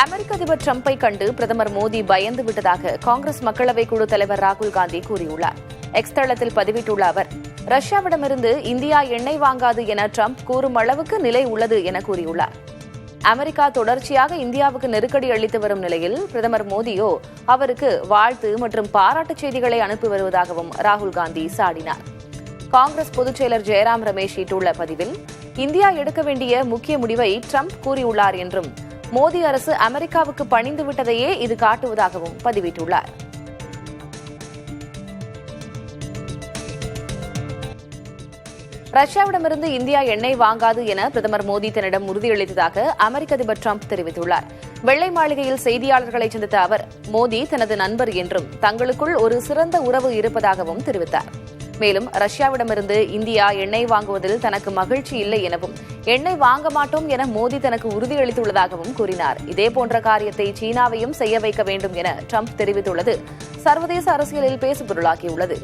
அமெரிக்க அதிபர் டிரம்பை கண்டு பிரதமர் மோடி பயந்து விட்டதாக காங்கிரஸ் மக்களவைக் குழு தலைவர் ராகுல் காந்தி கூறியுள்ளார். எக்ஸ் தளத்தில் பதிவிட்டுள்ள அவர், ரஷ்யாவிடமிருந்து இந்தியா எண்ணெய் வாங்காது என டிரம்ப் கூறும் அளவுக்கு நிலை உள்ளது என கூறியுள்ளார். அமெரிக்கா தொடர்ச்சியாக இந்தியாவுக்கு நெருக்கடி அளித்து வரும் நிலையில் பிரதமர் மோடியோ அவருக்கு வாழ்த்து மற்றும் பாராட்டுச் செய்திகளை அனுப்பி வருவதாகவும் ராகுல் காந்தி சாடினார். காங்கிரஸ் பொதுச் செயலர் ஜெயராம் ரமேஷ் இட்டுள்ள பதிவில், இந்தியா எடுக்க வேண்டிய முக்கிய முடிவை டிரம்ப் கூறியுள்ளார் என்றும் மோடி அரசு அமெரிக்காவுக்கு பணிந்து விட்டதையே இது காட்டுவதாகவும் பதிவிட்டுள்ளார். ரஷ்யாவிடமிருந்து இந்தியா எண்ணெய் வாங்காது என பிரதமர் மோடி தன்னிடம் உறுதியளித்ததாக அமெரிக்க அதிபர் டிரம்ப் தெரிவித்துள்ளார். வெள்ளை மாளிகையில் செய்தியாளர்களை சந்தித்த அவர், மோடி தனது நண்பர் என்றும் தங்களுக்குள் ஒரு சிறந்த உறவு இருப்பதாகவும் தெரிவித்தார். மேலும் ரஷ்யாவிடமிருந்து இந்தியா எண்ணெய் வாங்குவதில் தனக்கு மகிழ்ச்சி இல்லை எனவும் எண்ணெய் வாங்க மாட்டோம் என மோடி தனக்கு உறுதியளித்துள்ளதாகவும் கூறினார். இதேபோன்ற காரியத்தை சீனாவையும் செய்ய வைக்க வேண்டும் என டிரம்ப் தெரிவித்துள்ளது சர்வதேச அரசியலில் பேசுபொருளாகியுள்ளது.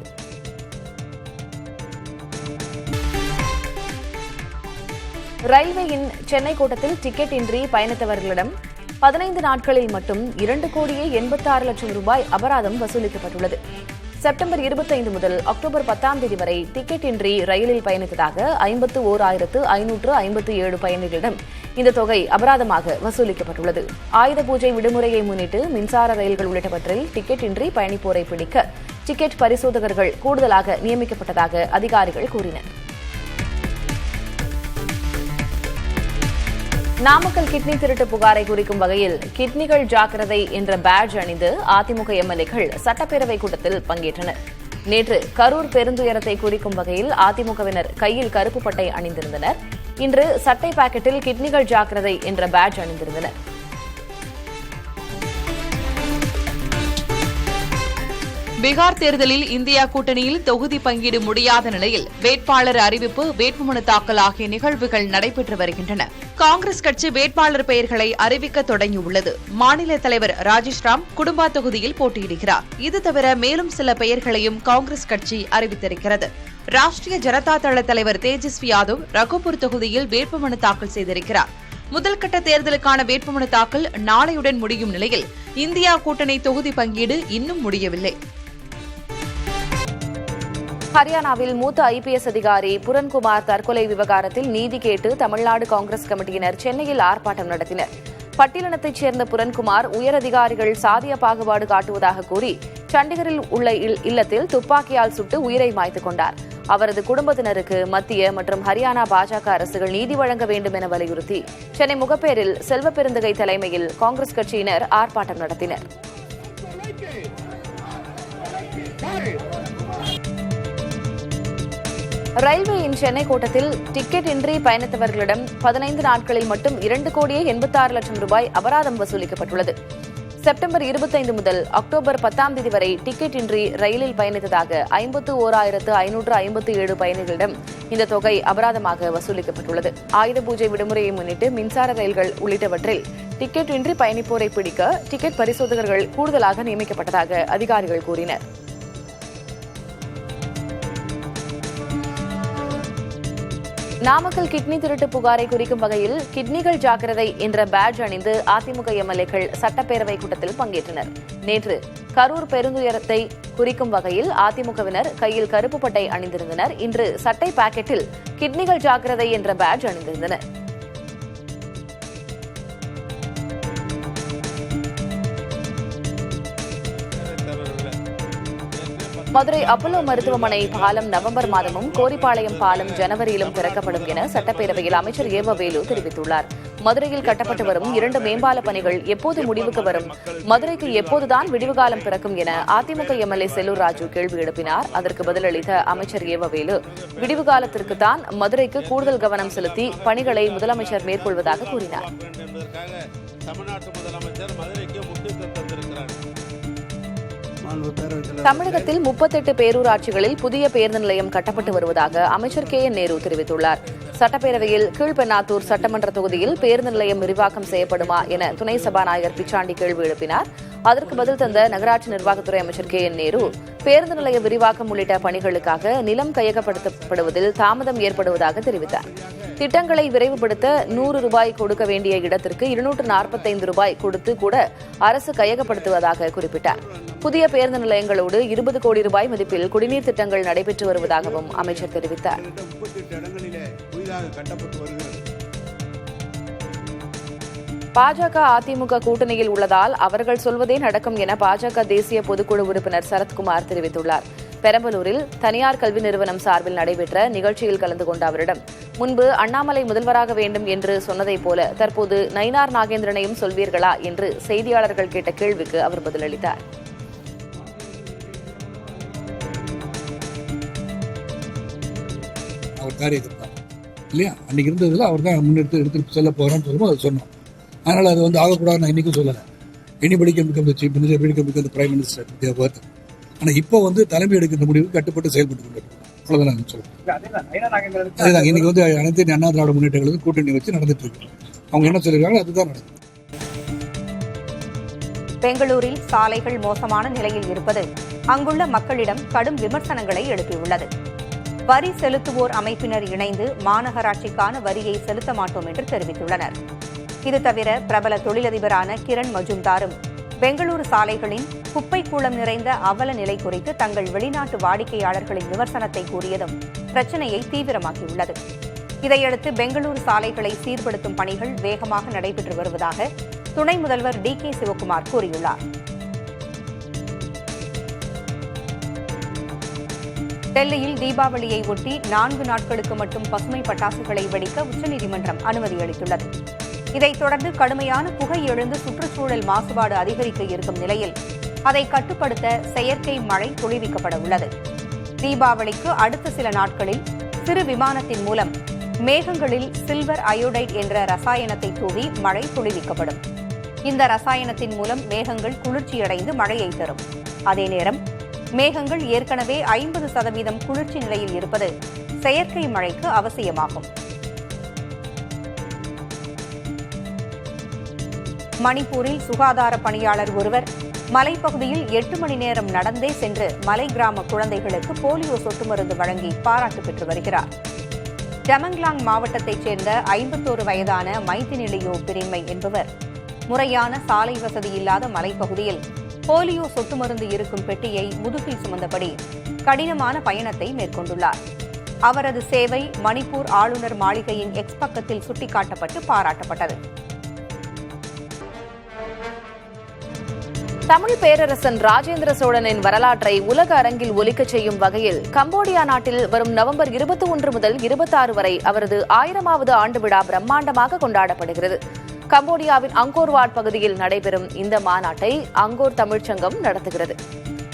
ரயில்வேயின் சென்னை கோட்டத்தில் டிக்கெட் இன்றி பயணித்தவர்களிடம் 15 நாட்களில் மட்டும் 2,86,00,000 ரூபாய் அபராதம் வசூலிக்கப்பட்டுள்ளது. செப்டம்பர் 25 முதல் அக்டோபர் 10 வரை டிக்கெட் இன்றி ரயிலில் பயணித்ததாக 51,557 பயணிகளிடம் இந்த தொகை அபராதமாக வசூலிக்கப்பட்டுள்ளது. ஆயுத பூஜை விடுமுறையை முன்னிட்டு மின்சார ரயில்கள் உள்ளிட்டவற்றில் டிக்கெட் இன்றி பயணிப்போரை பிடிக்க டிக்கெட் பரிசோதகர்கள் கூடுதலாக நியமிக்கப்பட்டதாக அதிகாரிகள் கூறினர். நாமக்கல் கிட்னி திருட்டு புகாரை குறிக்கும் வகையில் கிட்னிகள் ஜாக்கிரதை என்ற பேட்ஜ் அணிந்து அதிமுக எம்எல்ஏக்கள் சட்டப்பேரவை கூட்டத்தில் பங்கேற்றனர். நேற்று கரூர் பெருந்துயரத்தை குறிக்கும் வகையில் அதிமுகவினர் கையில் கருப்பு பட்டை அணிந்திருந்தனர். இன்று சட்டை பாக்கெட்டில் கிட்னிகள் ஜாக்கிரதை என்ற பேட்ஜ் அணிந்திருந்தனர். பீகார் தேர்தலில் இந்தியா கூட்டணியில் தொகுதி பங்கீடு முடியாத நிலையில் வேட்பாளர் அறிவிப்பு, வேட்புமனு தாக்கல் ஆகிய நிகழ்வுகள் நடைபெற்று வருகின்றன. காங்கிரஸ் கட்சி வேட்பாளர் பெயர்களை அறிவிக்க தொடங்கியுள்ளது. மாநில தலைவர் ராஜேஷ் ராம் குடும்பா தொகுதியில் போட்டியிடுகிறார். இது தவிர மேலும் சில பெயர்களையும் காங்கிரஸ் கட்சி அறிவித்திருக்கிறது. ராஷ்டிரிய ஜனதா தள தலைவர் தேஜஸ்வி யாதவ் ரகுபூர் தொகுதியில் வேட்புமனு தாக்கல் செய்திருக்கிறார். முதல்கட்ட தேர்தலுக்கான வேட்புமனு தாக்கல் நாளையுடன் முடியும் நிலையில் இந்தியா கூட்டணி தொகுதி பங்கீடு இன்னும் முடியவில்லை. ஹரியானாவில் மூத்த ஐபிஎஸ் அதிகாரி புரன்குமார் தற்கொலை விவகாரத்தில் நீதி கேட்டு தமிழ்நாடு காங்கிரஸ் கமிட்டியினர் சென்னையில் ஆர்ப்பாட்டம் நடத்தினர். பட்டியலினத்தைச் சேர்ந்த புரன்குமார் உயரதிகாரிகள் சாதிய பாகுபாடு காட்டுவதாக கூறி சண்டிகரில் உள்ள இல்லத்தில் துப்பாக்கியால் சுட்டு உயிரை மாய்த்துக் கொண்டார். அவரது குடும்பத்தினருக்கு மத்திய மற்றும் ஹரியானா பாஜக அரசுகள் நீதி வழங்க வேண்டும் என வலியுறுத்தி சென்னை முகப்பேரில் செல்வ பெருந்தகை தலைமையில் காங்கிரஸ் கட்சியினர் ஆர்ப்பாட்டம் நடத்தினர். ரயில்வேயின் சென்னை கோட்டத்தில் டிக்கெட் இன்றி பயணித்தவர்களிடம் 15 நாட்களில் மட்டும் 2,86,00,000 ரூபாய் அபராதம் வசூலிக்கப்பட்டுள்ளது. செப்டம்பர் 25 முதல் அக்டோபர் 10 வரை டிக்கெட் இன்றி ரயிலில் பயணித்ததாக 51,557 பயணிகளிடம் இந்த தொகை அபராதமாக வசூலிக்கப்பட்டுள்ளது. ஆயுத பூஜை விடுமுறையை முன்னிட்டு மின்சார ரயில்கள் உள்ளிட்டவற்றில் டிக்கெட் இன்றி பயணிப்போரை பிடிக்க டிக்கெட் பரிசோதகர்கள் கூடுதலாக நியமிக்கப்பட்டதாக அதிகாரிகள் கூறினர். நாமக்கல் கிட்னி திருட்டு புகாரை குறிக்கும் வகையில் கிட்னிகள் ஜாக்கிரதை என்ற பேட்ஜ் அணிந்து அதிமுக எம்எல்ஏக்கள் சட்டப்பேரவை கூட்டத்தில் பங்கேற்றனர். நேற்று கரூர் பெருந்துயரத்தை குறிக்கும் வகையில் அதிமுகவினர் கையில் கருப்பு பட்டை அணிந்திருந்தனர். இன்று சட்டை பாக்கெட்டில் கிட்னிகள் ஜாக்கிரதை என்ற பேட்ஜ் அணிந்திருந்தனர். மதுரை அப்பல்லோ மருத்துவமனை பாலம் நவம்பர் மாதமும் கோரிப்பாளையம் பாலம் ஜனவரியிலும் திறக்கப்படும் என சட்டப்பேரவையில் அமைச்சர் ஏவ வேலு தெரிவித்துள்ளார். மதுரையில் கட்டப்பட்டு வரும் 2 மேம்பால பணிகள் எப்போது முடிவுக்கு வரும், மதுரைக்கு எப்போதுதான் விடிவு காலம் பிறக்கும் என அதிமுக எம்எல்ஏ செல்லூர் ராஜு கேள்வி எழுப்பினார். அதற்கு பதிலளித்த அமைச்சர் ஏவ வேலு, விடிவு காலத்திற்குத்தான் மதுரைக்கு கூடுதல் கவனம் செலுத்தி பணிகளை முதலமைச்சர் மேற்கொள்வதாக கூறினார். தமிழகத்தில் 38 பேரூராட்சிகளில் புதிய பேருந்து நிலையம் கட்டப்பட்டு வருவதாக அமைச்சர் KN நேரு தெரிவித்துள்ளார். சட்டப்பேரவையில் கீழ்பெண்ணாத்தூர் சட்டமன்ற தொகுதியில் பேருந்து நிலையம் விரிவாக்கம் செய்யப்படுமா என துணை சபாநாயகர் பிச்சாண்டி கேள்வி எழுப்பினார். அதற்கு பதில் தந்த நகராட்சி நிர்வாகத்துறை அமைச்சர் KN நேரு, பேருந்து நிலைய விரிவாக்கம் உள்ளிட்ட பணிகளுக்காக நிலம் கையகப்படுத்தப்படுவதில் தாமதம் ஏற்படுவதாக தெரிவித்தார். திட்டங்களை விரைவுபடுத்த 100 ரூபாய் கொடுக்க வேண்டிய இடத்திற்கு 245 ரூபாய் கொடுத்து கூட அரசு கையகப்படுத்துவதாக குறிப்பிட்டார். புதிய பேருந்து நிலையங்களோடு 20 கோடி ரூபாய் மதிப்பில் குடிநீர் திட்டங்கள் நடைபெற்று வருவதாகவும் அமைச்சர் தெரிவித்தார். பாஜக அதிமுக கூட்டணியில் உள்ளதால் அவர்கள் சொல்வதே நடக்கும் என பாஜக தேசிய பொதுக்குழு உறுப்பினர் சரத்குமார் தெரிவித்துள்ளார். பெரம்பலூரில் தனியார் கல்வி நிறுவனம் சார்பில் நடைபெற்ற நிகழ்ச்சியில் கலந்து கொண்ட அவரிடம், முன்பு அண்ணாமலை முதல்வராக வேண்டும் என்று சொன்னதைப் போல தற்போது நயினார் நாகேந்திரனையும் சொல்வீர்களா என்று செய்தியாளர்கள் கேட்ட கேள்விக்கு அவர் பதிலளித்தார். அவர் காரியகர்த்தா இல்லையா, அன்னைக்கு இருந்ததுல அவர் தான் எடுத்து செல்ல போறோம்னு சொல்லும்போது அதை சொன்னோம். அதனால அது ஆகக்கூடாது. நான் இன்னைக்கும் சொல்லலை. Anybody can become the chief minister, anybody can become the prime minister. ஆனால் இப்போ தலைமை எடுக்கின்ற முடிவுக்கு கட்டுப்பட்டு செயல்பட்டு கொண்டிருக்கோம். அவ்வளோதான் நான் சொல்லுவேன். அதுதான் இன்னைக்கு அனைத்து அண்ணா திராவிட முன்னேற்றங்களுக்கு கூட்டணி வச்சு நடந்துட்டு இருக்கு. அவங்க என்ன சொல்லியிருக்காங்க அதுதான் நடக்கும். பெங்களூரில் சாலைகள் மோசமான நிலையில் இருப்பது அங்குள்ள மக்களிடம் கடும் விமர்சனங்களை எழுப்பியுள்ளது. வரி செலுத்துவோர் அமைப்பினர் இணைந்து மாநகராட்சிக்கான வரியை செலுத்த மாட்டோம் என்று தெரிவித்துள்ளனர். இது தவிர பிரபல தொழிலதிபரான கிரண் மஜும்தாரும் பெங்களூரு சாலைகளின் குப்பை கூளம் நிறைந்த அவல நிலை குறித்து தங்கள் வெளிநாட்டு வாடிக்கையாளர்களின் விமர்சனத்தை கூறியதும் பிரச்சினையை தீவிரமாக்கியுள்ளது. இதையடுத்து பெங்களூரு சாலைகளை சீர்படுத்தும் பணிகள் வேகமாக நடைபெற்று வருவதாக துணை முதல்வர் DK சிவக்குமார் கூறியுள்ளார். டெல்லியில் தீபாவளியை ஒட்டி 4 நாட்களுக்கு மட்டும் பசுமை பட்டாசுகளை வெடிக்க உச்சநீதிமன்றம் அனுமதி அளித்துள்ளது. இதைத் தொடர்ந்து கடுமையான புகை எழுந்து சுற்றுச்சூழல் மாசுபாடு அதிகரிக்க இருக்கும் நிலையில் அதை கட்டுப்படுத்த செயற்கை மழை பொழிவிக்கப்பட உள்ளது. தீபாவளிக்கு அடுத்த சில நாட்களில் சிறு விமானத்தின் மூலம் மேகங்களில் சில்வர் அயோடைட் என்ற ரசாயனத்தை தூவி மழை பொழிவிக்கப்படும். இந்த ரசாயனத்தின் மூலம் மேகங்கள் குளிர்ச்சியடைந்து மழையை தரும். அதே நேரம் மேகங்கள் ஏற்கனவே 50% குளிர்ச்சி நிலையில் இருப்பது செயற்கை மழைக்கு அவசியமாகும். மணிப்பூரில் சுகாதார பணியாளர் ஒருவர் மலைப்பகுதியில் 8 மணி நேரம் நடந்தே சென்று மலை கிராம குழந்தைகளுக்கு போலியோ சொட்டு மருந்து வழங்கி பாராட்டு பெற்று வருகிறார். டமங்லாங் மாவட்டத்தைச் சேர்ந்த 51 வயதான மைத்தினிலியோ பிரிமை என்பவர் முறையான சாலை வசதி இல்லாத மலைப்பகுதியில் போலியோ சொட்டு மருந்து இருக்கும் பெட்டியை முதுகில் சுமந்தபடி கடினமான பயணத்தை மேற்கொண்டுள்ளார். அவரது சேவை மணிப்பூர் ஆளுநர் மாளிகையின் எக்ஸ் பக்கத்தில் சுட்டிக்காட்டப்பட்டு பாராட்டப்பட்டது. தமிழ் பேரரசன் ராஜேந்திர சோழனின் வரலாற்றை உலக அரங்கில் ஒலிக்கச் செய்யும் வகையில் கம்போடியா நாட்டில் வரும் நவம்பர் 21 முதல் 26 வரை அவரது 1000வது ஆண்டு விழா பிரம்மாண்டமாக கொண்டாடப்படுகிறது. கம்போடியாவின் அங்கோர்வாட் பகுதியில் நடைபெறும் இந்த மாநாட்டை அங்கோர் தமிழ்ச்சங்கம் நடத்துகிறது.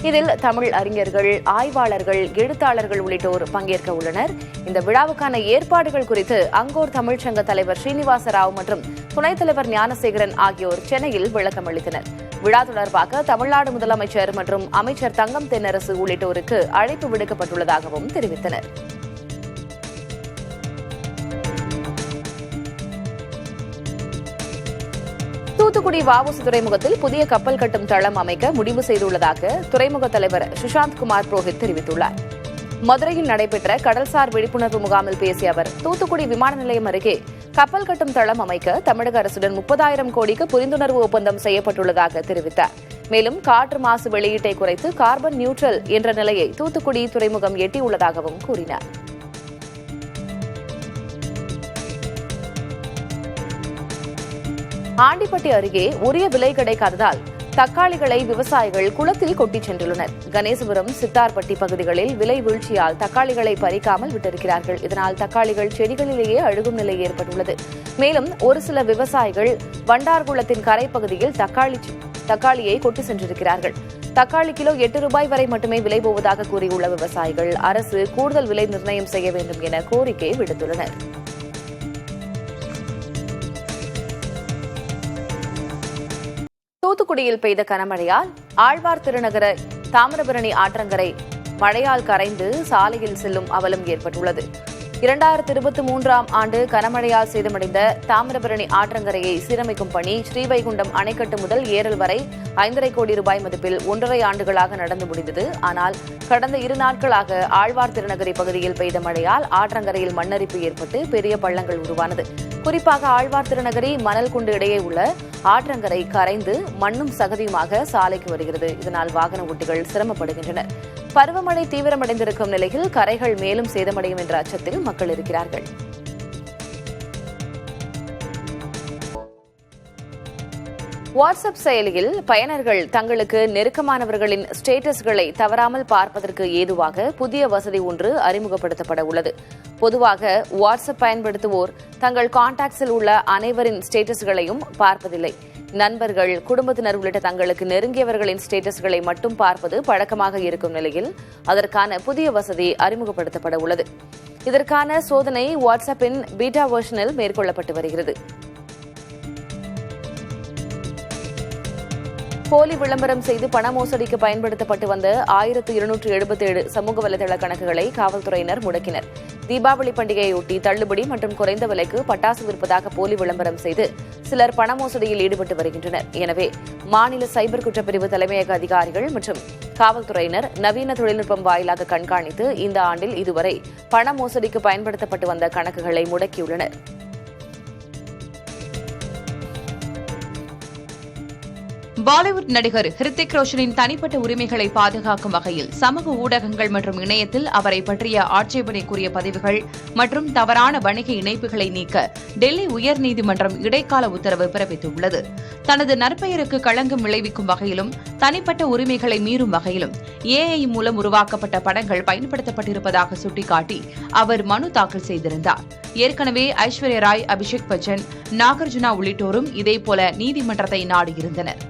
இதில் தமிழ் அறிஞர்கள், ஆய்வாளர்கள், எழுத்தாளர்கள் உள்ளிட்டோர் பங்கேற்க உள்ளனர். இந்த விழாவுக்கான ஏற்பாடுகள் குறித்து அங்கோர் தமிழ்ச்சங்க தலைவர் ஸ்ரீனிவாச ராவ் மற்றும் துணைத் தலைவர் ஞானசேகரன் ஆகியோர் சென்னையில் விளக்கம் அளித்தனர். விழா தொடர்பாக தமிழ்நாடு முதலமைச்சர் மற்றும் அமைச்சர் தங்கம் தென்னரசு உள்ளிட்டோருக்கு அழைப்பு விடுக்கப்பட்டுள்ளதாகவும் தெரிவித்தனர். தூத்துக்குடி வஉசி துறைமுகத்தில் புதிய கப்பல் கட்டும் தளம் அமைக்க முடிவு செய்துள்ளதாக துறைமுக தலைவர் சுஷாந்த் குமார் புரோஹித் தெரிவித்துள்ளார். மதுரையில் நடைபெற்ற கடல்சார் விழிப்புணர்வு முகாமில் பேசிய அவர், தூத்துக்குடி விமான நிலையம் அருகே கப்பல் கட்டும் தளம் அமைக்க தமிழக அரசுடன் 30,000 கோடிக்கு புரிந்துணர்வு ஒப்பந்தம் செய்யப்பட்டுள்ளதாக தெரிவித்தார். மேலும் காற்று மாசு வெளியீட்டை குறைத்து கார்பன் நியூட்ரல் என்ற நிலையை தூத்துக்குடி துறைமுகம் எட்டியுள்ளதாகவும் கூறினார். ஆண்டிப்பட்டி அருகே உரிய விலை கிடைக்காததால் தக்காளிகளை விவசாயிகள் குளத்தில் கொட்டிச் சென்றுள்ளனர். கணேசபுரம், சித்தார்பட்டி பகுதிகளில் விலை வீழ்ச்சியால் தக்காளிகளை பறிக்காமல் விட்டிருக்கிறார்கள். இதனால் தக்காளிகள் செடிகளிலேயே அழுகும் நிலை ஏற்பட்டுள்ளது. மேலும் ஒரு சில விவசாயிகள் வண்டார்குளத்தின் கரைப்பகுதியில் தக்காளியை கொட்டி சென்றிருக்கிறார்கள். தக்காளி கிலோ 8 ரூபாய் வரை மட்டுமே விலை போவதாக கூறியுள்ள விவசாயிகள் அரசு கூடுதல் விலை நிர்ணயம் செய்ய வேண்டும் என கோரிக்கை விடுத்துள்ளனர். தூத்துக்குடியில் பெய்த கனமழையால் ஆழ்வார் திருநகர தாமிரபரணி ஆற்றங்கரை மழையால் கரைந்து சாலையில் செல்லும் அவலம் ஏற்பட்டுள்ளது. 2023ஆம் ஆண்டு கனமழையால் சேதமடைந்த தாமிரபரணி ஆற்றங்கரையை சீரமைக்கும் பணி ஸ்ரீவைகுண்டம் அணைக்கட்டு முதல் ஏரல் வரை 5.5 கோடி ரூபாய் மதிப்பில் 1.5 ஆண்டுகளாக நடந்து முடிந்தது. ஆனால் கடந்த 2 நாட்களாக ஆழ்வார் திருநகரி பகுதியில் பெய்த மழையால் ஆற்றங்கரையில் மண்ணரிப்பு ஏற்பட்டு பெரிய பள்ளங்கள் உருவானது. குறிப்பாக ஆழ்வார் திருநகரி மணல் குண்டு இடையே உள்ள ஆற்றங்கரை கரைந்து மண்ணும் சகதியுமாக சாலைக்கு வருகிறது. இதனால் வாகன ஓட்டிகள் சிரமப்படுகின்றனர். பருவமழை தீவிரமடைந்திருக்கும் நிலையில் கரைகள் மேலும் சேதமடையும் என்ற அச்சத்தில் மக்கள் இருக்கிறார்கள். வாட்ஸ்அப் செயலியில் பயனர்கள் தங்களுக்கு நெருக்கமானவர்களின் ஸ்டேட்டஸ்களை தவறாமல் பார்ப்பதற்கு ஏதுவாக புதிய வசதி ஒன்று அறிமுகப்படுத்தப்பட உள்ளது. பொதுவாக வாட்ஸ்அப் பயன்படுத்துவோர் தங்கள் கான்டாக்ட்ஸில் உள்ள அனைவரின் ஸ்டேட்டஸ்களையும் பார்ப்பதில்லை. நண்பர்கள், குடும்பத்தினர் உள்ளிட்ட தங்களுக்கு நெருங்கியவர்களின் ஸ்டேட்டஸ்களை மட்டும் பார்ப்பது பழக்கமாக இருக்கும் நிலையில் அதற்கான புதிய வசதி அறிமுகப்படுத்தப்பட உள்ளது. இதற்கான சோதனை வாட்ஸ்அப்பின் பீட்டா வெர்ஷனில் மேற்கொள்ளப்பட்டு வருகிறது. போலி விளம்பரம் செய்து பண மோசடிக்கு பயன்படுத்தப்பட்டு வந்த 1277 சமூக வலைதள கணக்குகளை காவல்துறையினர் முடக்கினர். தீபாவளி பண்டிகையொட்டி தள்ளுபடி மற்றும் குறைந்த விலைக்கு பட்டாசு விற்பதாக போலி விளம்பரம் செய்து சிலர் பண மோசடியில் ஈடுபட்டு வருகின்றனர். எனவே மாநில சைபர் குற்றப்பிரிவு தலைமையக அதிகாரிகள் மற்றும் காவல்துறையினர் நவீன தொழில்நுட்பம் வாயிலாக கண்காணித்து இந்த ஆண்டில் இதுவரை பண மோசடிக்கு பயன்படுத்தப்பட்டு வந்த கணக்குகளை முடக்கியுள்ளனர். பாலிவுட் நடிகர் ஹிருத்திக் ரோஷனின் தனிப்பட்ட உரிமைகளை பாதுகாக்கும் வகையில் சமூக ஊடகங்கள் மற்றும் இணையத்தில் அவரை பற்றிய ஆட்சேபனைக்குரிய பதிவுகள் மற்றும் தவறான வணிக இணைப்புகளை நீக்க டெல்லி உயர்நீதிமன்றம் இடைக்கால உத்தரவு பிறப்பித்துள்ளது. தனது நற்பெயருக்கு களங்கம் விளைவிக்கும் வகையிலும் தனிப்பட்ட உரிமைகளை மீறும் வகையிலும் AI மூலம் உருவாக்கப்பட்ட படங்கள் பயன்படுத்தப்பட்டிருப்பதாக சுட்டிக்காட்டி அவர் மனு தாக்கல் செய்திருந்தார். ஏற்கனவே ஐஸ்வர்யா ராய், அபிஷேக் பச்சன், நாகார்ஜுனா உள்ளிட்டோரும் இதேபோல நீதிமன்றத்தை நாடியிருந்தனர்.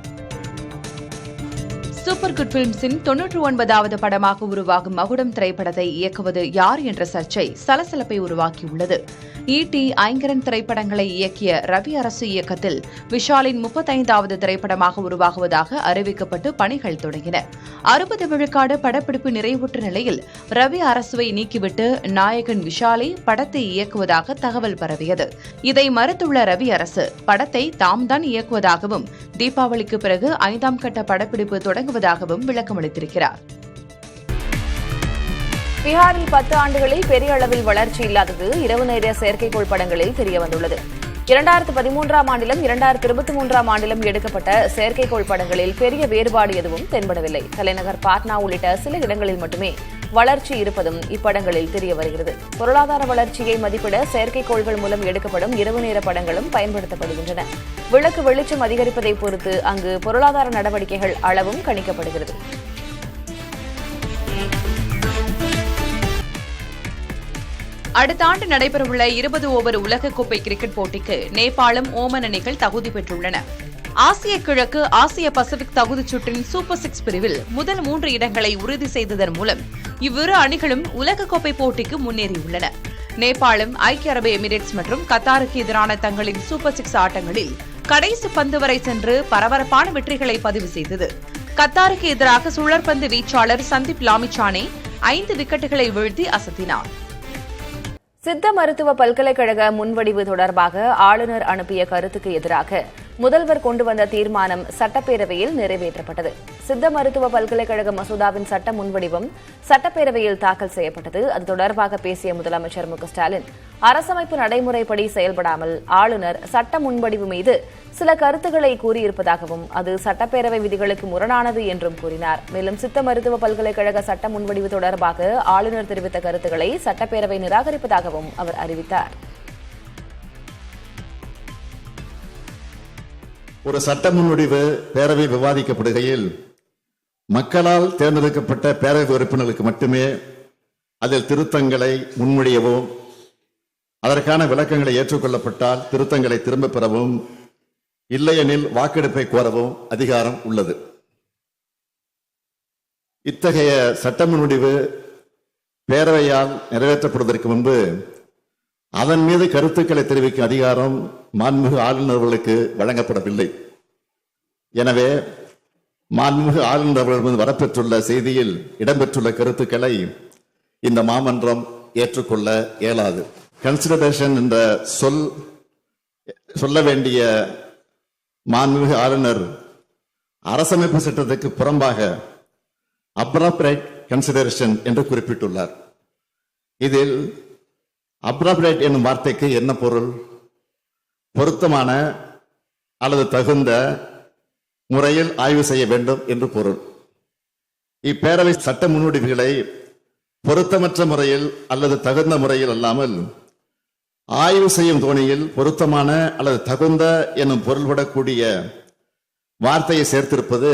சூப்பர் குட் பிலிம்ஸின் 99வது படமாக உருவாகும் மகுடம் திரைப்படத்தை இயக்குவது யார் என்ற சர்ச்சை சலசலப்பை உருவாக்கியுள்ளது. ஈட்டி, ஐங்கரன் திரைப்படங்களை இயக்கிய ரவி அரசு இயக்கத்தில் விஷாலின் 35வது திரைப்படமாக உருவாகுவதாக அறிவிக்கப்பட்டு பணிகள் தொடங்கின. 60 விழுக்காடு படப்பிடிப்பு நிறைவுற்ற நிலையில் ரவி அரசுவை நீக்கிவிட்டு நாயகன் விஷாலை படத்தை இயக்குவதாக தகவல் பரவியது. இதை மறுத்துள்ள ரவி அரசு படத்தை தாம்தான் இயக்குவதாகவும் தீபாவளிக்கு பிறகு 5ஆம் கட்ட படப்பிடிப்பு தொடங்குவதாகவும் விளக்கமளித்திருக்கிறார். பீகாரில் 10 ஆண்டுகளில் பெரிய அளவில் வளர்ச்சி இல்லாதது இரவு நேர செயற்கைக்கோள் படங்களில் தெரியவந்துள்ளது. 2013ஆம் ஆண்டிலும் 2023ஆம் ஆண்டிலும் எடுக்கப்பட்ட செயற்கைக்கோள் படங்களில் பெரிய வேறுபாடு எதுவும் தென்படவில்லை. தலைநகர் பாட்னா உள்ளிட்ட சில இடங்களில் மட்டுமே வளர்ச்சி இருப்பதும் இப்படங்களில் தெரிய வருகிறது. பொருளாதார வளர்ச்சியை மதிப்பிட செயற்கைக்கோள்கள் மூலம் எடுக்கப்படும் இரவு நேர படங்களும் பயன்படுத்தப்படுகின்றன. விளக்கு வெளிச்சம் அதிகரிப்பதை பொறுத்து அங்கு பொருளாதார நடவடிக்கைகள் அளவும் கணிக்கப்படுகிறது. அடுத்த ஆண்டு நடைபெறவுள்ள 20 ஓவர் உலகக்கோப்பை கிரிக்கெட் போட்டிக்கு நேபாளம், ஓமன் அணிகள் தகுதி பெற்றுள்ளன. ஆசிய கிழக்கு, ஆசிய பசிபிக் தகுதிச் சுற்றின் சூப்பர் 6 பிரிவில் முதல் 3 இடங்களை உறுதி செய்ததன் மூலம் இவ்விரு அணிகளும் உலகக்கோப்பை போட்டிக்கு முன்னேறியுள்ளன. நேபாளம், ஐக்கிய அரபு எமிரேட்ஸ் மற்றும் கத்தாருக்கு எதிரான தங்களின் சூப்பர் 6 ஆட்டங்களில் கடைசி பந்து வரை சென்று பரபரப்பான வெற்றிகளை பதிவு செய்தது. கத்தாருக்கு எதிராக சுழற்பந்து வீச்சாளர் சந்தீப் லாமிச்சானே 5 விக்கெட்டுகளை வீழ்த்தி அசத்தினார். சித்த மருத்துவ பல்கலைக்கழக முன்வடிவு தொடர்பாக ஆளுநர் அனுப்பிய கருத்துக்கு எதிராக முதல்வர் கொண்டு வந்த தீர்மானம் சட்டப்பேரவையில் நிறைவேற்றப்பட்டது. சித்த மருத்துவ பல்கலைக்கழக மசோதாவின் சட்ட முன்வடிவம் சட்டப்பேரவையில் தாக்கல் செய்யப்பட்டது. அது தொடர்பாக பேசிய முதலமைச்சர் மு க ஸ்டாலின், அரசமைப்பு நடைமுறைப்படி செயல்படாமல் ஆளுநர் சட்ட முன்வடிவு மீது சில கருத்துக்களை கூறியிருப்பதாகவும் அது சட்டப்பேரவை விதிகளுக்கு முரணானது என்றும் கூறினார். மேலும் சித்த மருத்துவ பல்கலைக்கழக சட்ட முன்வடிவு தொடர்பாக ஆளுநர் தெரிவித்த கருத்துக்களை சட்டப்பேரவை நிராகரிப்பதாகவும் அவர் அறிவித்தார். ஒரு சட்ட முன்வடிவு பேரவை விவாதிக்கப்படுகையில் மக்களால் தேர்ந்தெடுக்கப்பட்ட பேரவை உறுப்பினர்களுக்கு மட்டுமே அதில் திருத்தங்களை முன்மொழியவும், அதற்கான விளக்கங்களை ஏற்றுக்கொள்ளப்பட்டால் திருத்தங்களை திரும்பப் பெறவும், இல்லையெனில் வாக்கெடுப்பை கோரவும் அதிகாரம் உள்ளது. இத்தகைய சட்ட முன்வடிவு பேரவையால் நிறைவேற்றப்படுவதற்கு முன்பு அதன் மீது கருத்துக்களை தெரிவிக்கும் அதிகாரம் மாண்புமிகு ஆளுநர்களுக்கு வழங்கப்படவில்லை. எனவே மாண்புமிகு ஆளுநர்கள் வரப்பெற்றுள்ள செய்தியில் இடம்பெற்றுள்ள கருத்துக்களை இந்த மாமன்றம் ஏற்றுக்கொள்ள இயலாது. கன்சிடரேஷன் என்ற சொல்ல வேண்டிய மாண்புமிகு ஆளுநர் அரசமைப்பு சட்டத்துக்கு புறம்பாக அப்ராப்ரேட் கன்சிடரேஷன் என்று குறிப்பிட்டுள்ளார். இதில் அப்ராப்ரேட் என்னும் வார்த்தைக்கு என்ன பொருள்? பொருத்தமான அல்லது தகுந்த முறையில் ஆய்வு செய்ய வேண்டும் என்று பொருள். இப்பேரவை சட்ட முன்வடிவுகளை பொருத்தமற்ற முறையில் அல்லது தகுந்த முறையில் அல்லாமல் ஆய்வு செய்யும் தோணியில் பொருத்தமான அல்லது தகுந்த என்னும் பொருள்படக்கூடிய வார்த்தையை சேர்த்திருப்பது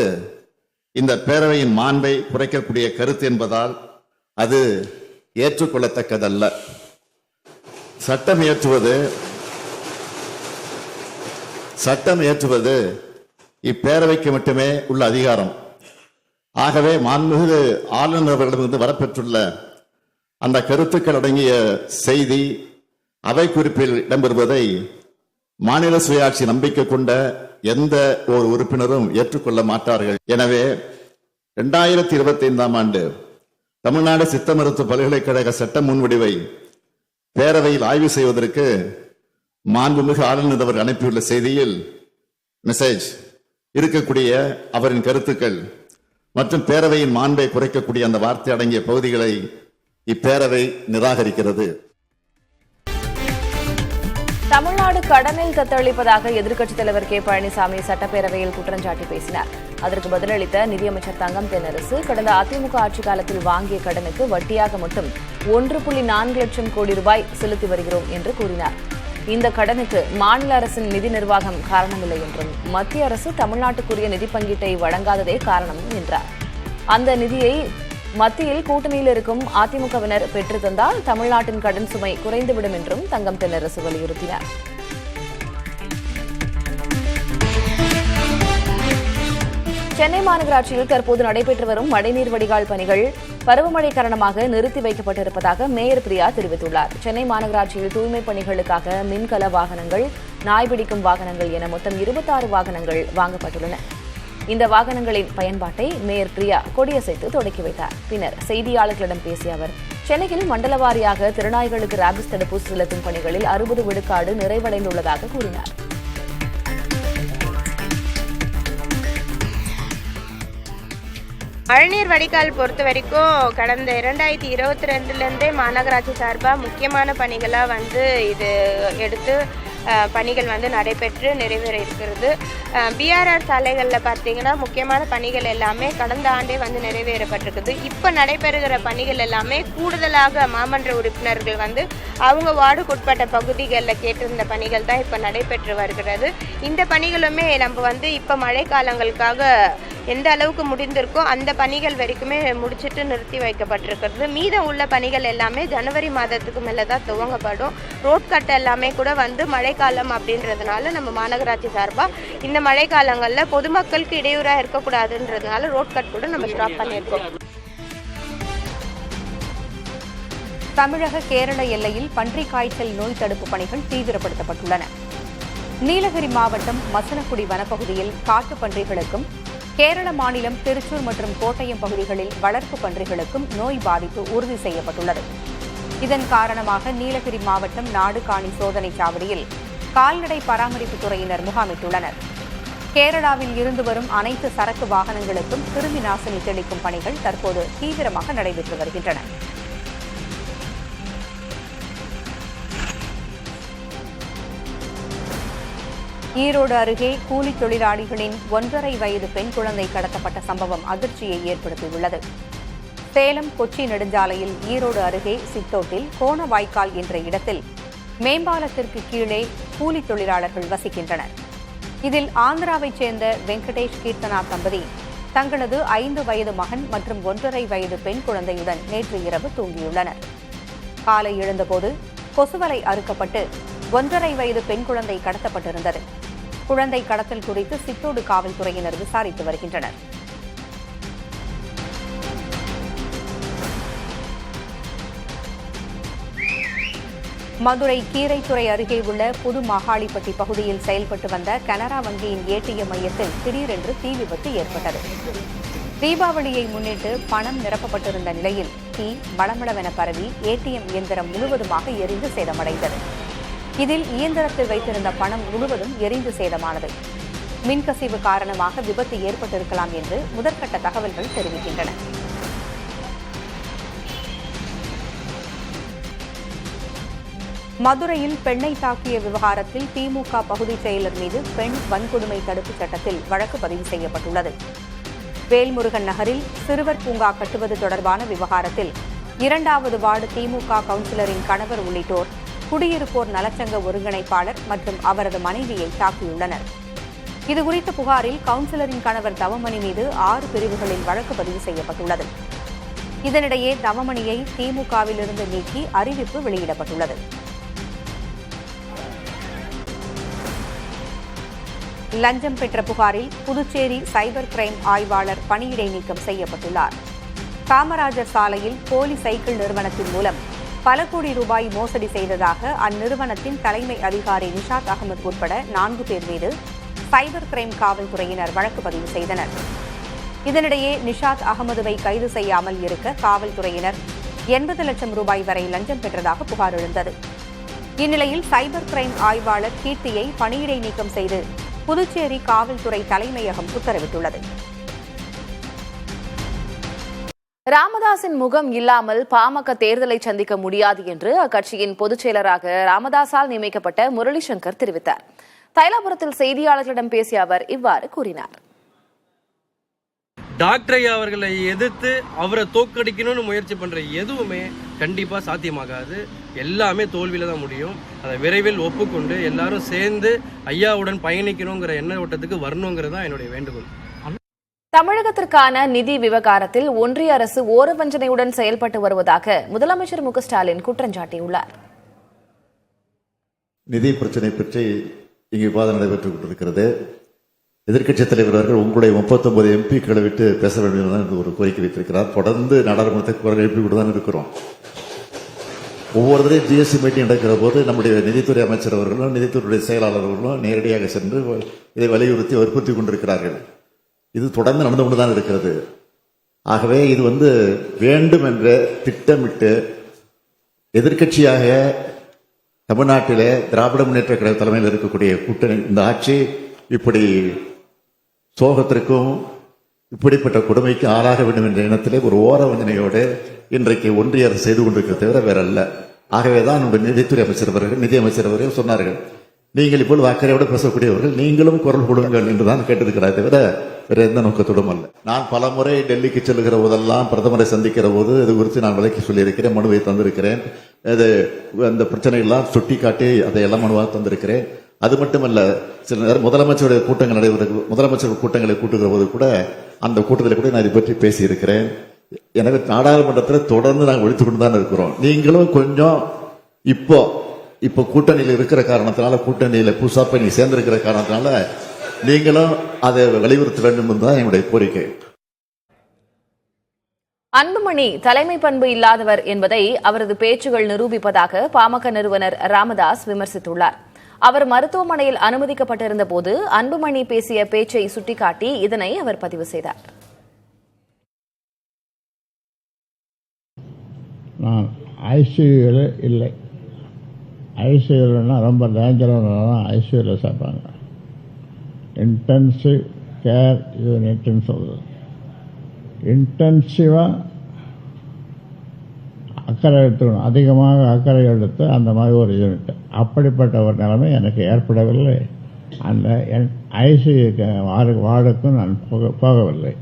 இந்த பேரவையின் மாண்பை குறைக்கக்கூடிய கருத்து என்பதால் அது ஏற்றுக்கொள்ளத்தக்கதல்ல. சட்டம் இயற்றுவது இப்பேரவைக்கு மட்டுமே உள்ள அதிகாரம். ஆகவே மாண்புமிகு ஆளுநர் அவர்களிடமிருந்து வரப்பெற்றுள்ள அந்த கருத்துக்கள் அடங்கிய செய்தி அவை குறிப்பில் இடம்பெறுவதை மாநில சுயாட்சி நம்பிக்கை கொண்ட எந்த ஒரு உறுப்பினரும் ஏற்றுக்கொள்ள மாட்டார்கள். எனவே 2025 ஆண்டு தமிழ்நாடு சித்த மருத்துவ பல்கலைக்கழக சட்ட முன்வடிவை பேரவையில் ஆய்வு செய்வதற்கு மாண்புமிகு ஆளுநர் அவர் அனுப்பியுள்ள செய்தியில் மெசேஜ் இருக்கக்கூடிய அவரின் கருத்துக்கள் மற்றும் பேரவையின் மாண்பை குறைக்கக்கூடிய அந்த வார்த்தை அடங்கிய பகுதிகளை இப்பேரவை நிராகரிக்கிறது. தமிழ்நாடு கடனில் தத்தளிப்பதாக எதிர்க்கட்சித் தலைவர் கே பழனிசாமி சட்டப்பேரவையில் குற்றஞ்சாட்டி பேசினார். அதற்கு பதிலளித்த நிதியமைச்சர் தங்கம் தென்னரசு கடந்த அதிமுக ஆட்சி காலத்தில் வாங்கிய கடனுக்கு வட்டியாக மட்டும் 1.4 லட்சம் கோடி ரூபாய் செலுத்தி வருகிறோம் என்று கூறினார். இந்த கடனுக்கு மாநில அரசின் நிதி நிர்வாகம் காரணமில்லை என்றும் மத்திய அரசு தமிழ்நாட்டுக்குரிய நிதி பங்கீட்டை வழங்காததே காரணம் என்றார். அந்த நிதியை மத்தியில் கூட்டணியில் இருக்கும் அதிமுகவினர் பெற்று தந்தால் தமிழ்நாட்டின் கடன் சுமை குறைந்துவிடும் என்றும் தங்கம் தென்னரசு வலியுறுத்தினார். சென்னை மாநகராட்சியில் தற்போது நடைபெற்று வரும் மழைநீர் வடிகால் பணிகள் பருவமழை காரணமாக நிறுத்தி வைக்கப்பட்டிருப்பதாக மேயர் பிரியா தெரிவித்துள்ளார். சென்னை மாநகராட்சியில் தூய்மைப் பணிகளுக்காக மின்கல வாகனங்கள், நாய் பிடிக்கும் வாகனங்கள் என மொத்தம் 26 வாகனங்கள் வாங்கப்பட்டுள்ளன. இந்த வாகனங்களின் பயன்பாட்டை மேயர் பிரியா கொடியசைத்து தொடக்கி வைத்தார். பின்னர் செய்தியாளர்களிடம் பேசிய அவர், சென்னையில் மண்டல வாரியாக திருநாய்களுக்கு ராபிஸ் தடுப்பூசி செலுத்தும் பணிகளில் 60 விழுக்காடு நிறைவடைந்துள்ளதாக கூறினார். மழைநீர் வடிகால் பொறுத்த வரைக்கும் கடந்த 2022லேருந்தே மாநகராட்சி சார்பாக முக்கியமான பணிகளாக இது எடுத்து பணிகள் நடைபெற்று நிறைவேற இருக்கிறது. பிஆர்ஆர் சாலைகளில் பார்த்தீங்கன்னா முக்கியமான பணிகள் எல்லாமே கடந்த ஆண்டே நிறைவேறப்பட்டிருக்குது. இப்போ நடைபெறுகிற பணிகள் எல்லாமே கூடுதலாக மாமன்ற உறுப்பினர்கள் அவங்க வார்டுக்குட்பட்ட பகுதிகளில் கேட்டிருந்த பணிகள் தான் இப்போ நடைபெற்று வருகிறது. இந்த பணிகளுமே நம்ம இப்போ மழை காலங்களுக்காக எந்த அளவுக்கு முடிந்திருக்கோ அந்த பணிகள் வரைக்குமே முடிச்சுட்டு நிறுத்தி வைக்கப்பட்டிருக்கிறது. மீதம் உள்ள பணிகள் எல்லாமே ஜனவரி மாதத்துக்கு மேலே தான் துவங்கப்படும். ரோட் கட் எல்லாமே கூட மழைக்காலம் அப்படின்றதுனால நம்ம மாநகராட்சி சார்பாக இந்த மழை காலங்களில் பொதுமக்களுக்கு இடையூறாக இருக்கக்கூடாதுன்றதுனால ரோட் கட் கூட நம்ம ஸ்டாப் பண்ணியிருக்கோம். தமிழக கேரள எல்லையில் பன்றிக் காய்ச்சல் நோய் தடுப்பு பணிகள் தீவிரப்படுத்தப்பட்டுள்ளன. நீலகிரி மாவட்டம் மசனக்குடி வனப்பகுதியில் காட்டுப் பன்றிகளுக்கும், கேரள மாநிலம் திருச்சூர் மற்றும் கோட்டயம் பகுதிகளில் வளர்ப்பு பன்றிகளுக்கும் நோய் பாதிப்பு உறுதி செய்யப்பட்டுள்ளது. இதன் காரணமாக நீலகிரி மாவட்டம் நாடுகாணி சோதனைச் சாவடியில் கால்நடை பராமரிப்புத் துறையினர் முகாமிட்டுள்ளனர். கேரளாவில் இருந்து வரும் அனைத்து சரக்கு வாகனங்களுக்கும் கிருமி நாசினி தெளிக்கும் பணிகள் தற்போது தீவிரமாக நடைபெற்று வருகின்றன. ஈரோடு அருகே கூலி தொழிலாளிகளின் 1.5 வயது பெண் குழந்தை கடத்தப்பட்ட சம்பவம் அதிர்ச்சியை ஏற்படுத்தியுள்ளது. சேலம் கொச்சி நெடுஞ்சாலையில் ஈரோடு அருகே சித்தோட்டில் கோணவாய்க்கால் என்ற இடத்தில் மேம்பாலத்திற்கு கீழே கூலி தொழிலாளர்கள் வசிக்கின்றனர். இதில் ஆந்திராவைச் சேர்ந்த வெங்கடேஷ் கீர்த்தனா தம்பதி தங்களது 5 வயது மகன் மற்றும் 1.5 வயது பெண் குழந்தையுடன் நேற்று இரவு தூங்கியுள்ளனர். காலை எழுந்தபோது கொசுவலை அறுக்கப்பட்டு 1.5 வயது பெண் குழந்தை கடத்தப்பட்டிருந்தது. குழந்தை கடத்தல் குறித்து சித்தோடு காவல்துறையினர் விசாரித்து வருகின்றனர். மதுரை கீரைத்துறை அருகே உள்ள புது மாகாளிப்பட்டி பகுதியில் செயல்பட்டு வந்த கனரா வங்கியின் ஏடிஎம் மையத்தில் திடீரென்று தீ விபத்து ஏற்பட்டது. தீபாவளியை முன்னிட்டு பணம் நிரப்பப்பட்டிருந்த நிலையில் தீ மளமளவென பரவி ஏடிஎம் இயந்திரம் முழுவதுமாக எரிந்து சேதமடைந்தது. இதில் இயந்திரத்தில் வைத்திருந்த பணம் முழுவதும் எரிந்து சேதமானது. மின்கசிவு காரணமாக விபத்து ஏற்பட்டிருக்கலாம் என்று முதற்கட்ட தகவல்கள் தெரிவிக்கின்றன. மதுரையில் பெண்ணை தாக்கிய விவகாரத்தில் திமுக பகுதிச் செயலர் மீது பெண் வன்கொடுமை தடுப்புச் சட்டத்தில் வழக்கு பதிவு செய்யப்பட்டுள்ளது. வேல்முருகன் நகரில் சிறுவர் பூங்கா கட்டுவது தொடர்பான விவகாரத்தில் 2வது வார்டு திமுக கவுன்சிலரின் கணவர் உள்ளிட்டோர் குடியிருப்போர் நலச்சங்க ஒருங்கிணைப்பாளர் மற்றும் அவரது மனைவியை தாக்கியுள்ளனர். இதுகுறித்த புகாரில் கவுன்சிலரின் கணவர் தவமணி மீது 6 பிரிவுகளில் வழக்கு பதிவு செய்யப்பட்டுள்ளது. இதனிடையே தவமணியை திமுகவிலிருந்து நீக்கி அறிவிப்பு வெளியிடப்பட்டுள்ளது. லஞ்சம் பெற்ற புகாரில் புதுச்சேரி சைபர் கிரைம் ஆய்வாளர் பணியிடை நீக்கம் செய்யப்பட்டுள்ளார். காமராஜர் சாலையில் போலி சைக்கிள் நிறுவனத்தின் மூலம் பல கோடி ரூபாய் மோசடி செய்ததாக அந்நிறுவனத்தின் தலைமை அதிகாரி நிஷாத் அகமது உட்பட 4 பேர் மீது சைபர் கிரைம் காவல்துறையினர் வழக்கு பதிவு செய்தனர். இதனிடையே நிஷாத் அகமதுவை கைது செய்யாமல் இருக்க காவல்துறையினர் 80 லட்சம் ரூபாய் வரை லஞ்சம் பெற்றதாக புகார் எழுந்தது. இந்நிலையில் சைபர் கிரைம் ஆய்வாளர் கீர்த்தியை பணியிடை நீக்கம் செய்து புதுச்சேரி காவல்துறை தலைமையகம் உத்தரவிட்டுள்ளது. ராமதாஸின் முகம் இல்லாமல் பாமக தேர்தலை சந்திக்க முடியாது என்று அக்கட்சியின் பொதுச் செயலராக ராமதாஸால் நியமிக்கப்பட்ட முரளிசங்கர் தெரிவித்தார். தைலாபுரத்தில் செய்தியாளர்களிடம் பேசிய அவர் இவ்வாறு கூறினார். டாக்டர் ஐயா அவர்களை எதிர்த்து அவரை தோற்கடிக்கணும்னு முயற்சி பண்ற எதுவுமே கண்டிப்பா சாத்தியமாகாது. எல்லாமே தோல்வியில தான் முடியும். அதை விரைவில் ஒப்புக்கொண்டு எல்லாரும் சேர்ந்து ஐயாவுடன் பயணிக்கணுங்கிற எண்ண ஓட்டத்துக்கு வரணுங்கிறது தான் என்னுடைய வேண்டுகோள். தமிழகத்திற்கான நிதி விவகாரத்தில் ஒன்றிய அரசு ஓரவஞ்சனையுடன் செயல்பட்டு வருவதாக முதலமைச்சர் மு க ஸ்டாலின் குற்றம் சாட்டியுள்ளார். நிதி பிரச்சனை பற்றி இங்கு விவாதம் நடைபெற்றுக் கொண்டிருக்கிறது. எதிர்க்கட்சித் தலைவர் அவர்கள் உங்களுடைய 39 எம்பிக்களை விட்டு பேச வேண்டும் என்று ஒரு கோரிக்கை வைத்திருக்கிறார். தொடர்ந்து நாடாளுமன்றத்தை குரல் எழுப்பி கொண்டு தான் இருக்கிறோம். ஒவ்வொரு தடவையும் ஜிஎஸ்டி மீட்டிங் நடக்கிற போது நம்முடைய நிதித்துறை அமைச்சர் அவர்களும் நிதித்துறை செயலாளர் அவர்களும் நேரடியாக சென்று இதை வலியுறுத்தி வற்புறுத்தி கொண்டிருக்கிறார்கள். இது தொடர்ந்து நடந்து கொண்டுதான் இருக்கிறது. ஆகவே இது வேண்டும் என்ற திட்டமிட்டு எதிர்க்கட்சியாக தமிழ்நாட்டிலே திராவிட முன்னேற்ற கழக தலைமையில் இருக்கக்கூடிய கூட்டணி இந்த ஆட்சி இப்படி சோகத்திற்கும் இப்படிப்பட்ட கொடுமைக்கு ஆளாக வேண்டும் என்ற எண்ணத்திலே ஒரு ஓரவஞ்சனையோடு இன்றைக்கு ஒன்றிய அரசு செய்து கொண்டிருக்கிற தவிர வேற அல்ல. ஆகவேதான் நம்முடைய நிதித்துறை அமைச்சர் அவர்கள் நிதியமைச்சர் அவர்கள் சொன்னார்கள், நீங்கள் இப்போது அக்கறையோடு பேசக்கூடியவர்கள் நீங்களும் குரல் கொடுங்கள் என்றுதான் கேட்டிருக்கிறார் தவிர வேற எந்த நோக்கத்தோடும் அல்ல. நான் பல முறை டெல்லிக்கு செல்லுகிற போதெல்லாம் பிரதமரை சந்திக்கிற போது இது குறித்து நான் விளக்கி சொல்லியிருக்கிறேன், மனுவை தந்திருக்கிறேன். இது அந்த பிரச்சனைகள்லாம் சுட்டி காட்டி அதையெல்லாம் மனுவாக தந்திருக்கிறேன். அது மட்டுமல்ல, சில நேரம் முதலமைச்சருடைய கூட்டங்கள் முதலமைச்சர் கூட்டங்களை கூட்டுகிற போது கூட அந்த கூட்டத்தில் கூட நான் இதை பற்றி பேசியிருக்கிறேன். எனவே நாடாளுமன்றத்தில் தொடர்ந்து நாங்கள் ஒழித்துக் கொண்டு தான் இருக்கிறோம். நீங்களும் கொஞ்சம் இப்போ கூட்டணியில் இருக்கிற காரணத்தினால, கூட்டணியில் புதுசாக நீ சேர்ந்திருக்கிற காரணத்தினால நீங்களும் அதை வலியுறுத்த வேண்டும் என்றுதான் என்னுடைய கோரிக்கை. அன்புமணி தலைமை பண்பு இல்லாதவர் என்பதை அவரது பேச்சுகள் நிரூபிப்பதாக பாமக நிறுவனர் ராமதாஸ் விமர்சித்துள்ளார். அவர் மருத்துவமனையில் அனுமதிக்கப்பட்டிருந்த போது அன்புமணி பேசிய பேச்சை சுட்டிக்காட்டி இதனை அவர் பதிவு செய்தார். நான் ஐசியூவில் இல்லை. ஐசியூனா ரொம்ப டேஞ்சரானதான் ஐசியூவில் சேர்ப்பாங்க. இன்டென்சிவ் கேர் யூனிட்னு சொல்லுது. இன்டென்சிவாக அக்கறை எடுத்துக்கணும், அதிகமாக அக்கறை எடுத்து அந்த மாதிரி ஒரு யூனிட். அப்படிப்பட்ட ஒரு நிலைமை எனக்கு ஏற்படவில்லை. அந்த ஐசியூக்கு வார்டுக்கும் நான் போகவில்லை.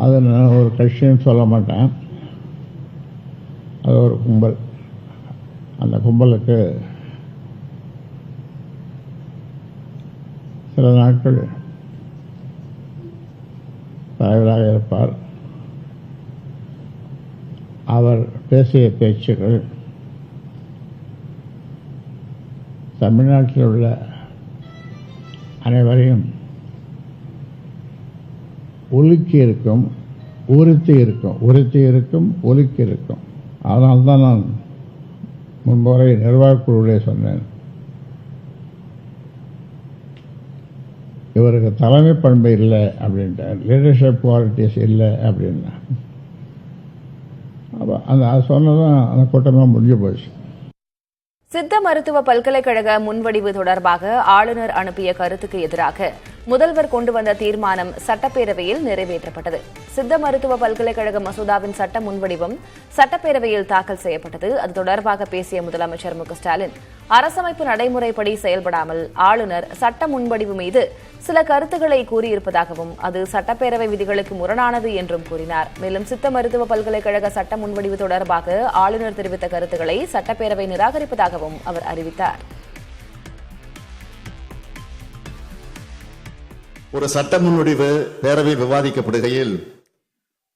அது நான் ஒரு கட்சின்னு சொல்ல மாட்டேன். அது ஒரு கும்பல். அந்த கும்பலுக்கு சில நாட்கள் தலைவராக இருப்பார். அவர் பேசிய பேச்சுகள் தமிழ்நாட்டில் உள்ள அனைவரையும் உலுக்கி இருக்கும், உறுத்தி இருக்கும். அதனால்தான் நான் முன்புரை நிர்வாகக்குழுவிலே சொன்னேன், இவருக்கு தலைமை பண்பு இல்லை அப்படின்ட்டார், லீடர்ஷிப் குவாலிட்டிஸ் இல்லை அப்படின்னா. அப்போ அது சொன்னதும் அந்த கூட்டமாக முடிஞ்சு போச்சு. சித்த மருத்துவ பல்கலைக்கழக முன்வடிவு தொடர்பாக ஆளுநர் அனுப்பிய கருத்துக்கு எதிராக முதல்வர் கொண்டு வந்த தீர்மானம் சட்டப்பேரவையில் நிறைவேற்றப்பட்டது. சித்த மருத்துவ பல்கலைக்கழக மசோதாவின் சட்ட முன்வடிவம் சட்டப்பேரவையில் தாக்கல் செய்யப்பட்டது. அது தொடர்பாக பேசிய முதலமைச்சர் மு.க.ஸ்டாலின், அரசமைப்பு நடைமுறைப்படி செயல்படாமல் ஆளுநர் சட்ட முன்வடிவு மீது சில கருத்துக்களை கூறியிருப்பதாகவும் அது சட்டப்பேரவை விதிகளுக்கு முரணானது என்றும் கூறினார். மேலும் சித்த மருத்துவ பல்கலைக்கழக சட்ட முன்வடிவு தொடர்பாக ஆளுநர் தெரிவித்த கருத்துக்களை சட்டப்பேரவை நிராகரிப்பதாகவும் அவர் அறிவித்தார். ஒரு சட்ட முன்வடிவு பேரவை விவாதிக்கப்படுகையில்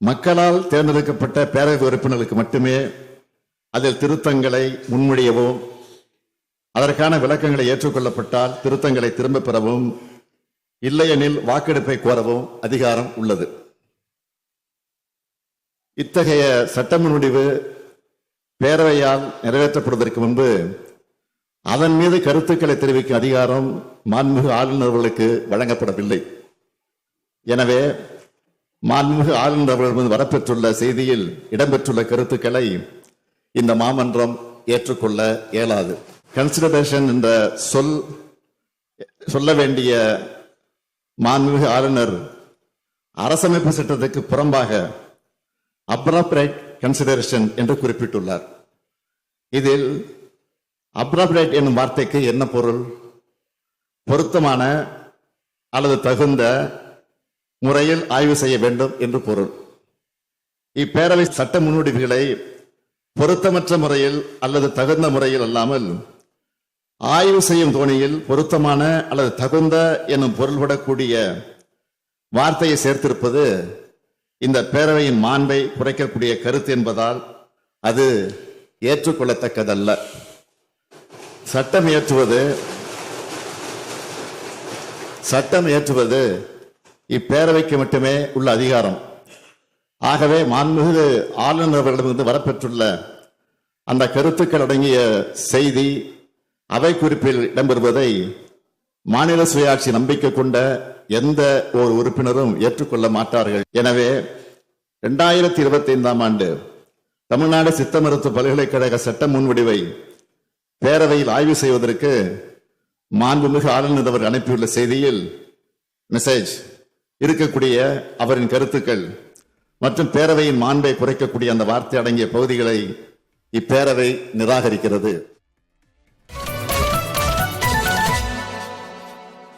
மக்களால் தேர்ந்தெடுக்கப்பட்ட பேரவை உறுப்பினர்களுக்கு மட்டுமே அதில் திருத்தங்களை முன்மொழியவும், அதற்கான விளக்கங்களை ஏற்றுக்கொள்ளப்பட்டால் திருத்தங்களை திரும்பப் பெறவும், இல்லையெனில் வாக்கெடுப்பை கோரவும் அதிகாரம் உள்ளது. இத்தகைய சட்ட முன்வடிவு பேரவையால் நிறைவேற்றப்படுவதற்கு முன்பு அதன் மீது கருத்துக்களை தெரிவிக்கும் அதிகாரம் மாண்புமிகு ஆளுநர் அவர்களுக்கு வழங்கப்படவில்லை. எனவே மாண்புமிகு ஆளுநர் அவர்களிடம் வரப்பெற்றுள்ள செய்தியில் இடம்பெற்றுள்ள கருத்துக்களை இந்த மாமன்றம் ஏற்றுக்கொள்ள இயலாது. கன்சிடரேஷன் என்ற சொல்ல வேண்டிய மாண்புமிகு ஆளுநர் அரசமைப்பு சட்டத்துக்கு புறம்பாக அப்ராப்ரேட் கன்சிடரேஷன் என்று குறிப்பிட்டுள்ளார். இதில் அப்ராப்ரேட் என்னும் வார்த்தைக்கு என்ன பொருள்? பொருத்தமான அல்லது தகுந்த முறையில் ஆய்வு செய்ய வேண்டும் என்று பொருள். இப்பேரவை சட்ட முன்வடிவுகளை பொருத்தமற்ற முறையில் அல்லது தகுந்த முறையில் அல்லாமல் ஆய்வு செய்யும் தோணியில் பொருத்தமான அல்லது தகுந்த என்னும் பொருள்படக்கூடிய வார்த்தையை சேர்த்திருப்பது இந்த பேரவையின் மாண்பை குறைக்கக்கூடிய கருத்து என்பதால் அது ஏற்றுக்கொள்ளத்தக்கதல்ல. சட்டம் இயற்றுவது இப்பேரவைக்கு மட்டுமே உள்ள அதிகாரம். ஆகவே மாண்புமிகு ஆளுநர் அவர்களிடமிருந்து வரப்பெற்றுள்ள அந்த கருத்துக்கள் அடங்கிய செய்தி அவை குறிப்பில் இடம்பெறுவதை மாநில சுயாட்சி நம்பிக்கை கொண்ட எந்த ஒரு உறுப்பினரும் ஏற்றுக்கொள்ள மாட்டார்கள். எனவே 2025ஆம் ஆண்டு தமிழ்நாடு சித்த மருத்துவ பல்கலைக்கழக சட்ட முன்வடிவை பேரவையில் ஆய்வு செய்வதற்கு மாண்புமிகு ஆளுநர் அவர் அனுப்பியுள்ள செய்தியில் மெசேஜ் இருக்கக்கூடிய அவரின் கருத்துக்கள் மற்றும் பேரவையின் மாண்பை குறைக்கக்கூடிய அந்த வார்த்தை அடங்கிய பகுதிகளை இப்பேரவை நிராகரிக்கிறது.